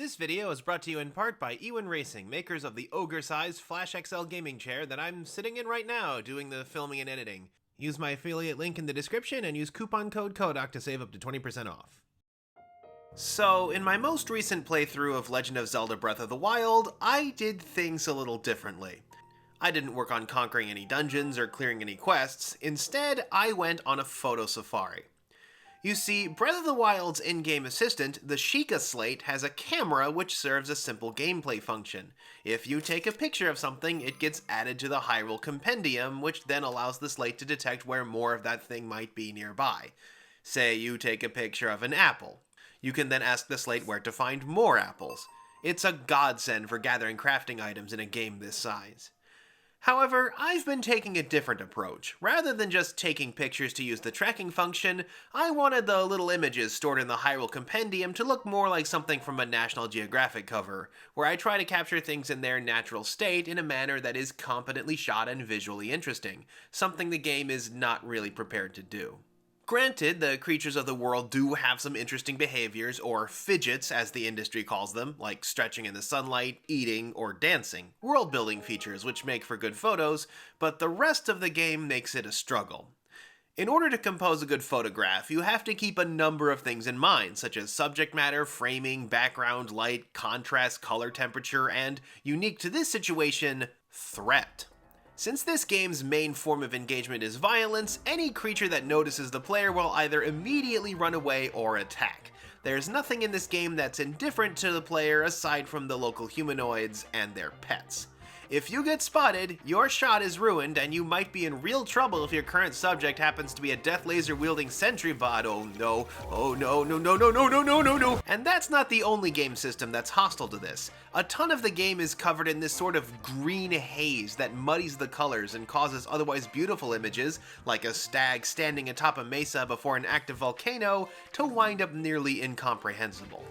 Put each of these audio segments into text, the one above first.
This video is brought to you in part by Ewan Racing, makers of the ogre-sized Flash XL gaming chair that I'm sitting in right now doing the filming and editing. Use my affiliate link in the description and use coupon code KODAK to save up to 20% off. So, in my most recent playthrough of Legend of Zelda Breath of the Wild, I did things a little differently. I didn't work on conquering any dungeons or clearing any quests. Instead, I went on a Photosafari. You see, Breath of the Wild's in-game assistant, the Sheikah Slate, has a camera which serves a simple gameplay function. If you take a picture of something, it gets added to the Hyrule Compendium, which then allows the slate to detect where more of that thing might be nearby. Say you take a picture of an apple. You can then ask the slate where to find more apples. It's a godsend for gathering crafting items in a game this size. However, I've been taking a different approach. Rather than just taking pictures to use the tracking function, I wanted the little images stored in the Hyrule Compendium to look more like something from a National Geographic cover, where I try to capture things in their natural state in a manner that is competently shot and visually interesting, something the game is not really prepared to do. Granted, the creatures of the world do have some interesting behaviors, or fidgets as the industry calls them, like stretching in the sunlight, eating, or dancing. World-building features which make for good photos, but the rest of the game makes it a struggle. In order to compose a good photograph, you have to keep a number of things in mind, such as subject matter, framing, background, light, contrast, color temperature, and, unique to this situation, threat. Since this game's main form of engagement is violence, any creature that notices the player will either immediately run away or attack. There's nothing in this game that's indifferent to the player aside from the local humanoids and their pets. If you get spotted, your shot is ruined and you might be in real trouble if your current subject happens to be a death laser wielding sentry bot. Oh no, oh no, no, no, no, no, no, no, no, no. And that's not the only game system that's hostile to this. A ton of the game is covered in this sort of green haze that muddies the colors and causes otherwise beautiful images, like a stag standing atop a mesa before an active volcano, to wind up nearly incomprehensible.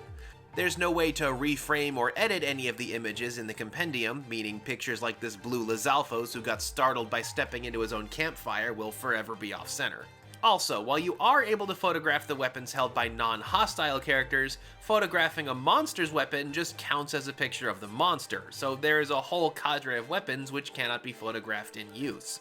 There's no way to reframe or edit any of the images in the compendium, meaning pictures like this blue Lizalfos who got startled by stepping into his own campfire will forever be off-center. Also, while you are able to photograph the weapons held by non-hostile characters, photographing a monster's weapon just counts as a picture of the monster, so there is a whole cadre of weapons which cannot be photographed in use.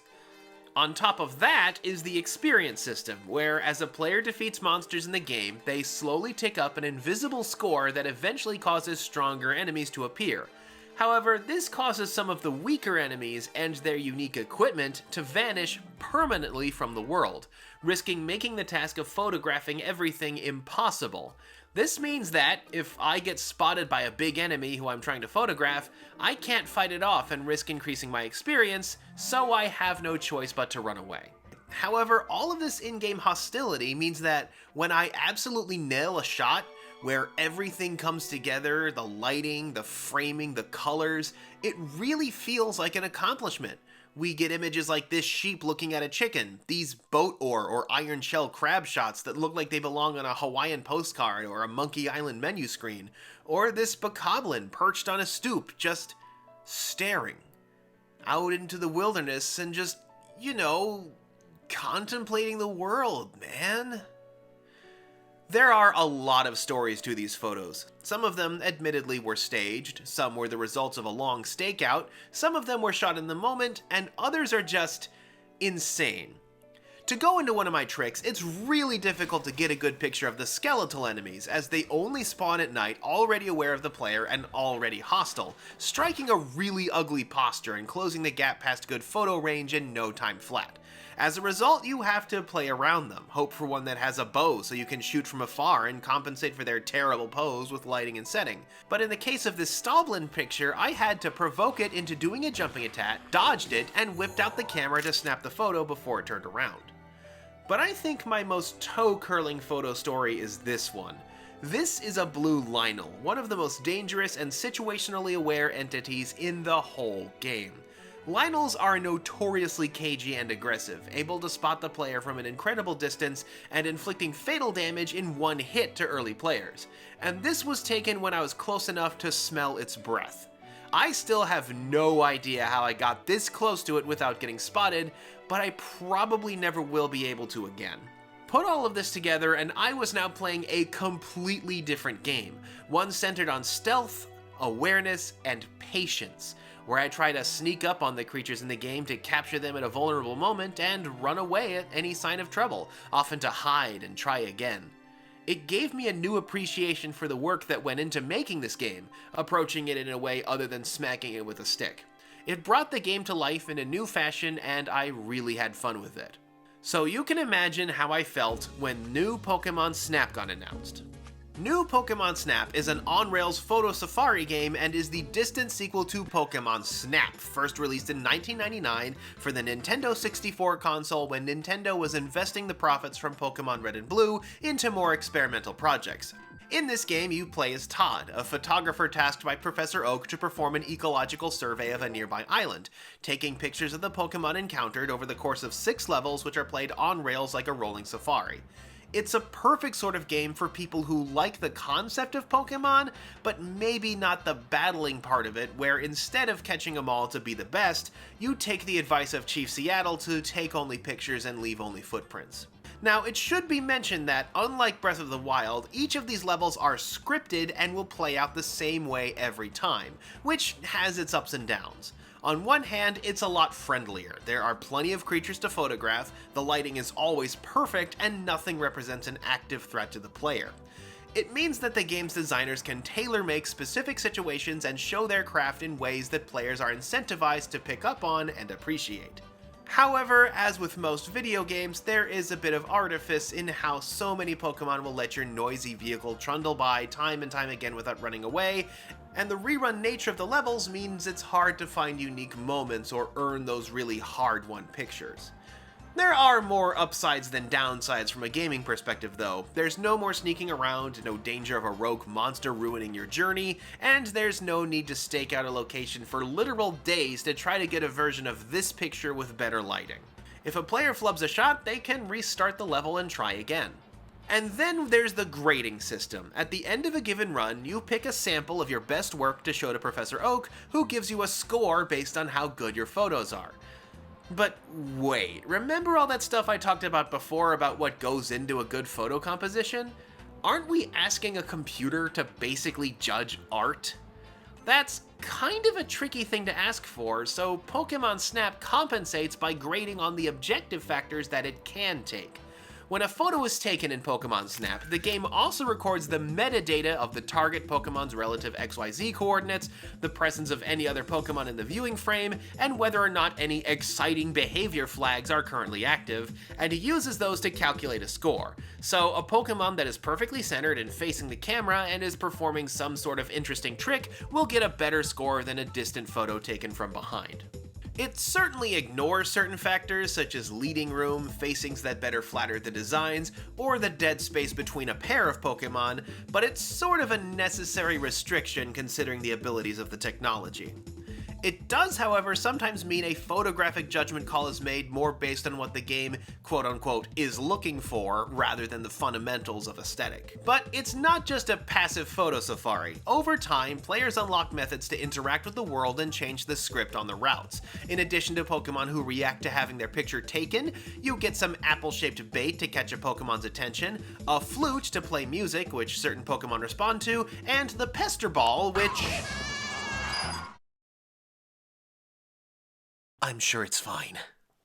On top of that is the experience system, where as a player defeats monsters in the game, they slowly tick up an invisible score that eventually causes stronger enemies to appear. However, this causes some of the weaker enemies and their unique equipment to vanish permanently from the world, risking making the task of photographing everything impossible. This means that, if I get spotted by a big enemy who I'm trying to photograph, I can't fight it off and risk increasing my experience, so I have no choice but to run away. However, all of this in-game hostility means that when I absolutely nail a shot, where everything comes together, the lighting, the framing, the colors, it really feels like an accomplishment. We get images like this sheep looking at a chicken, these boat oar or iron shell crab shots that look like they belong on a Hawaiian postcard or a Monkey Island menu screen, or this bokoblin perched on a stoop, just staring out into the wilderness and just, contemplating the world, man. There are a lot of stories to these photos. Some of them admittedly were staged, some were the results of a long stakeout, some of them were shot in the moment, and others are just insane. To go into one of my tricks, it's really difficult to get a good picture of the skeletal enemies, as they only spawn at night, already aware of the player and already hostile, striking a really ugly posture and closing the gap past good photo range in no time flat. As a result, you have to play around them, hope for one that has a bow so you can shoot from afar and compensate for their terrible pose with lighting and setting. But in the case of this Stoblin picture, I had to provoke it into doing a jumping attack, dodged it, and whipped out the camera to snap the photo before it turned around. But I think my most toe-curling photo story is this one. This is a blue Lynel, one of the most dangerous and situationally aware entities in the whole game. Lynels are notoriously cagey and aggressive, able to spot the player from an incredible distance and inflicting fatal damage in one hit to early players. And this was taken when I was close enough to smell its breath. I still have no idea how I got this close to it without getting spotted, but I probably never will be able to again. Put all of this together and I was now playing a completely different game, one centered on stealth, awareness, and patience, where I try to sneak up on the creatures in the game to capture them at a vulnerable moment and run away at any sign of trouble, often to hide and try again. It gave me a new appreciation for the work that went into making this game, approaching it in a way other than smacking it with a stick. It brought the game to life in a new fashion and I really had fun with it. So you can imagine how I felt when new Pokemon Snap got announced. New Pokemon Snap is an on-rails Photosafari game and is the distant sequel to Pokemon Snap, first released in 1999 for the Nintendo 64 console when Nintendo was investing the profits from Pokemon Red and Blue into more experimental projects. In this game, you play as Todd, a photographer tasked by Professor Oak to perform an ecological survey of a nearby island, taking pictures of the Pokemon encountered over the course of 6 levels which are played on rails like a rolling safari. It's a perfect sort of game for people who like the concept of Pokemon, but maybe not the battling part of it, where instead of catching them all to be the best, you take the advice of Chief Seattle to take only pictures and leave only footprints. Now, it should be mentioned that, unlike Breath of the Wild, each of these levels are scripted and will play out the same way every time, which has its ups and downs. On one hand, it's a lot friendlier. There are plenty of creatures to photograph, the lighting is always perfect, and nothing represents an active threat to the player. It means that the game's designers can tailor-make specific situations and show their craft in ways that players are incentivized to pick up on and appreciate. However, as with most video games, there is a bit of artifice in how so many Pokemon will let your noisy vehicle trundle by time and time again without running away, and the rerun nature of the levels means it's hard to find unique moments or earn those really hard-won pictures. There are more upsides than downsides from a gaming perspective though. There's no more sneaking around, no danger of a rogue monster ruining your journey, and there's no need to stake out a location for literal days to try to get a version of this picture with better lighting. If a player flubs a shot, they can restart the level and try again. And then there's the grading system. At the end of a given run, you pick a sample of your best work to show to Professor Oak, who gives you a score based on how good your photos are. But wait, remember all that stuff I talked about before about what goes into a good photo composition? Aren't we asking a computer to basically judge art? That's kind of a tricky thing to ask for, so Pokemon Snap compensates by grading on the objective factors that it can take. When a photo is taken in Pokemon Snap, the game also records the metadata of the target Pokemon's relative XYZ coordinates, the presence of any other Pokemon in the viewing frame, and whether or not any exciting behavior flags are currently active, and it uses those to calculate a score. So a Pokemon that is perfectly centered and facing the camera and is performing some sort of interesting trick will get a better score than a distant photo taken from behind. It certainly ignores certain factors such as leading room, facings that better flatter the designs, or the dead space between a pair of Pokemon, but it's sort of a necessary restriction considering the abilities of the technology. It does, however, sometimes mean a photographic judgment call is made more based on what the game, quote-unquote, is looking for, rather than the fundamentals of aesthetic. But it's not just a passive photo safari. Over time, players unlock methods to interact with the world and change the script on the routes. In addition to Pokemon who react to having their picture taken, you get some apple-shaped bait to catch a Pokemon's attention, a flute to play music, which certain Pokemon respond to, and the Pester Ball, which... I'm sure it's fine.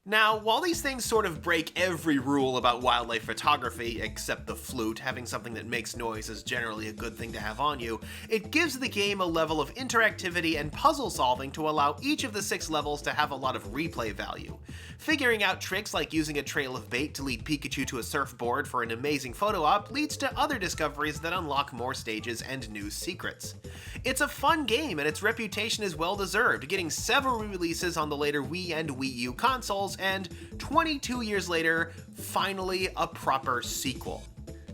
Now, while these things sort of break every rule about wildlife photography, except the flute, having something that makes noise is generally a good thing to have on you, it gives the game a level of interactivity and puzzle solving to allow each of the 6 levels to have a lot of replay value. Figuring out tricks like using a trail of bait to lead Pikachu to a surfboard for an amazing photo op leads to other discoveries that unlock more stages and new secrets. It's a fun game and its reputation is well deserved, getting several releases on the later Wii and Wii U consoles, and 22 years later, finally a proper sequel.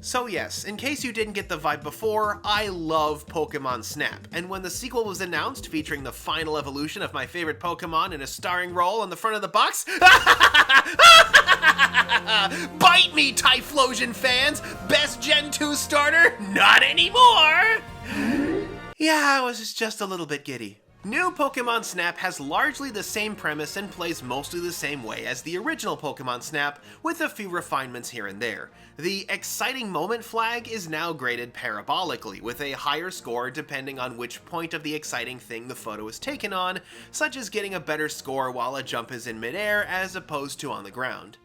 So yes, in case you didn't get the vibe before, I love Pokemon Snap, and when the sequel was announced featuring the final evolution of my favorite Pokemon in a starring role on the front of the box, bite me, Typhlosion fans! Best Gen 2 starter? Not anymore! Yeah, I was just a little bit giddy. New Pokemon Snap has largely the same premise and plays mostly the same way as the original Pokemon Snap, with a few refinements here and there. The exciting moment flag is now graded parabolically, with a higher score depending on which point of the exciting thing the photo is taken on, such as getting a better score while a jump is in midair as opposed to on the ground.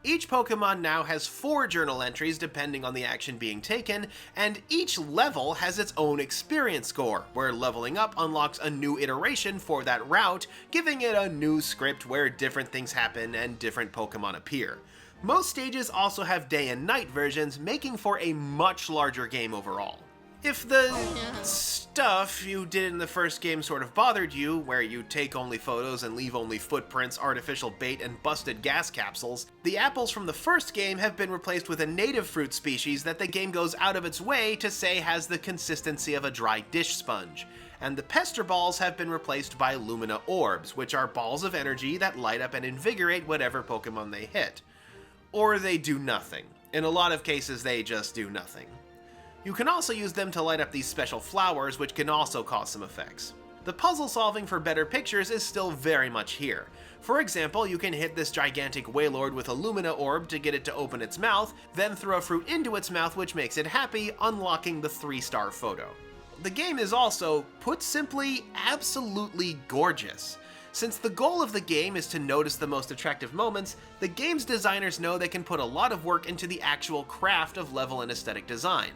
Each Pokemon now has 4 journal entries depending on the action being taken, and each level has its own experience score, where leveling up unlocks a new iteration for that route, giving it a new script where different things happen and different Pokemon appear. Most stages also have day and night versions, making for a much larger game overall. If the stuff you did in the first game sort of bothered you, where you take only photos and leave only footprints, artificial bait, and busted gas capsules, the apples from the first game have been replaced with a native fruit species that the game goes out of its way to say has the consistency of a dry dish sponge. And the pester balls have been replaced by Lumina orbs, which are balls of energy that light up and invigorate whatever Pokemon they hit. Or they do nothing. In a lot of cases, they just do nothing. You can also use them to light up these special flowers, which can also cause some effects. The puzzle solving for better pictures is still very much here. For example, you can hit this gigantic Wailord with a Lumina orb to get it to open its mouth, then throw a fruit into its mouth which makes it happy, unlocking the 3-star photo. The game is also, put simply, absolutely gorgeous. Since the goal of the game is to notice the most attractive moments, the game's designers know they can put a lot of work into the actual craft of level and aesthetic design.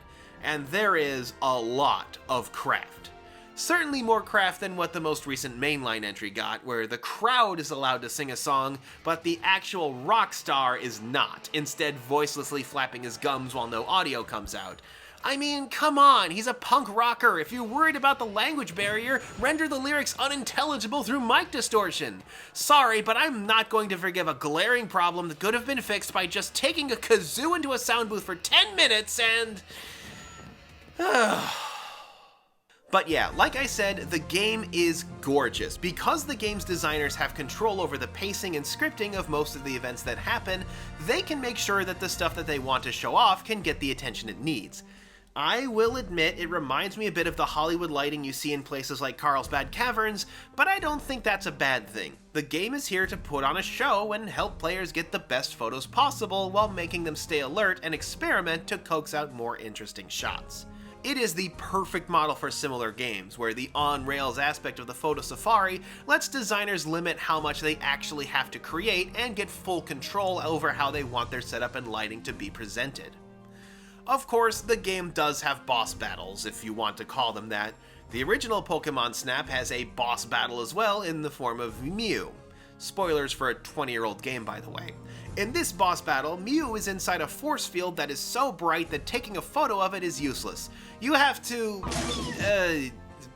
And there is a lot of craft. Certainly more craft than what the most recent mainline entry got, where the crowd is allowed to sing a song, but the actual rock star is not, instead voicelessly flapping his gums while no audio comes out. I mean, come on, he's a punk rocker. If you're worried about the language barrier, render the lyrics unintelligible through mic distortion. Sorry, but I'm not going to forgive a glaring problem that could have been fixed by just taking a kazoo into a sound booth for 10 minutes and... But yeah, like I said, the game is gorgeous. Because the game's designers have control over the pacing and scripting of most of the events that happen, they can make sure that the stuff that they want to show off can get the attention it needs. I will admit it reminds me a bit of the Hollywood lighting you see in places like Carlsbad Caverns, but I don't think that's a bad thing. The game is here to put on a show and help players get the best photos possible while making them stay alert and experiment to coax out more interesting shots. It is the perfect model for similar games, where the on-rails aspect of the Photosafari lets designers limit how much they actually have to create and get full control over how they want their setup and lighting to be presented. Of course, the game does have boss battles, if you want to call them that. The original Pokemon Snap has a boss battle as well in the form of Mew. Spoilers for a 20-year-old game, by the way. In this boss battle, Mew is inside a force field that is so bright that taking a photo of it is useless. You have to,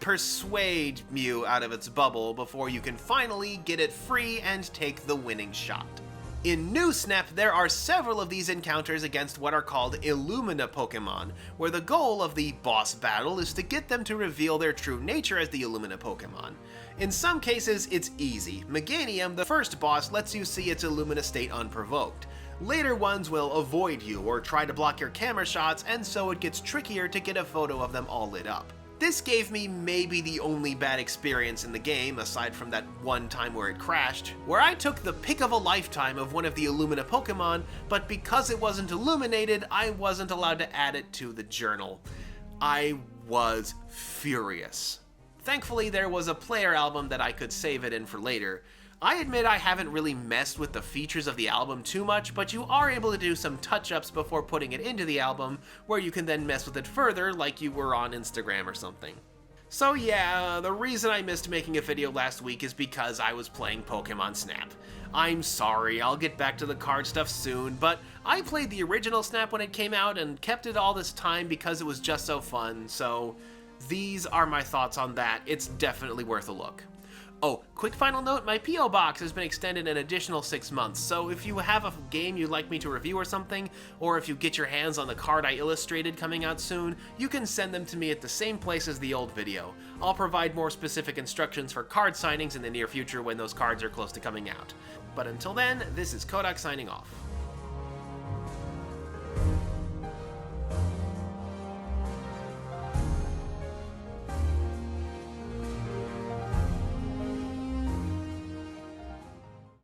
persuade Mew out of its bubble before you can finally get it free and take the winning shot. In New Snap, there are several of these encounters against what are called Illumina Pokemon, where the goal of the boss battle is to get them to reveal their true nature as the Illumina Pokemon. In some cases, it's easy. Meganium, the first boss, lets you see its Illumina state unprovoked. Later ones will avoid you or try to block your camera shots, and so it gets trickier to get a photo of them all lit up. This gave me maybe the only bad experience in the game, aside from that one time where it crashed, where I took the pick of a lifetime of one of the Illumina Pokemon, but because it wasn't illuminated, I wasn't allowed to add it to the journal. I was furious. Thankfully, there was a player album that I could save it in for later. I admit I haven't really messed with the features of the album too much, but you are able to do some touch-ups before putting it into the album, where you can then mess with it further like you were on Instagram or something. So yeah, the reason I missed making a video last week is because I was playing Pokemon Snap. I'm sorry, I'll get back to the card stuff soon, but I played the original Snap when it came out and kept it all this time because it was just so fun, so these are my thoughts on that. It's definitely worth a look. Oh, quick final note, my P.O. box has been extended an additional 6 months, so if you have a game you'd like me to review or something, or if you get your hands on the card I illustrated coming out soon, you can send them to me at the same place as the old video. I'll provide more specific instructions for card signings in the near future when those cards are close to coming out. But until then, this is Kodak signing off.